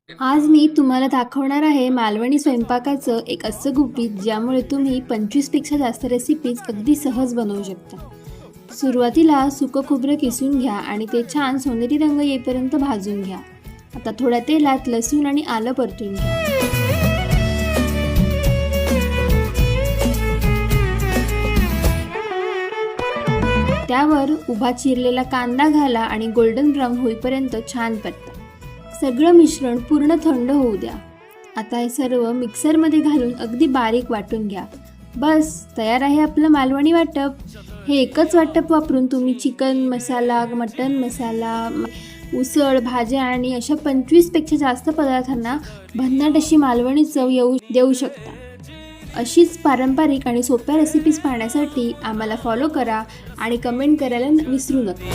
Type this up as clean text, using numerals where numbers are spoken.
आज मी तुम्हाला दाखवणार आहे मालवणी स्वयंपाकाचं एक असं गुपित ज्यामुळे तुम्ही 25पेक्षा जास्त रेसिपीज अगदी सहज बनवू शकता। सुरुवातीला सुकं खोबरं किसून घ्या आणि ते छान सोनेरी रंग येईपर्यंत भाजून घ्या। आता थोड्या तेलात लसूण आणि आलं परतून घ्या। त्यावर उभा चिरलेला कांदा घाला आणि गोल्डन ब्राऊन होईपर्यंत छान परता। सगळं मिश्रण पूर्ण थंड होऊ द्या। आता हे सर्व मिक्सरमध्ये घालून अगदी बारीक वाटून घ्या। बस तयार आहे आपलं मालवणी वाटप। हे एकच वाटप वापरून तुम्ही चिकन मसाला, मटन मसाला, उसळ, भाज्या आणि अशा 25पेक्षा जास्त पदार्थांना भन्नाट अशी मालवणी चव देऊ शकता। अशीच पारंपरिक आणि सोप्या रेसिपीज पाहण्यासाठी आम्हाला फॉलो करा आणि कमेंट करायला विसरू नका।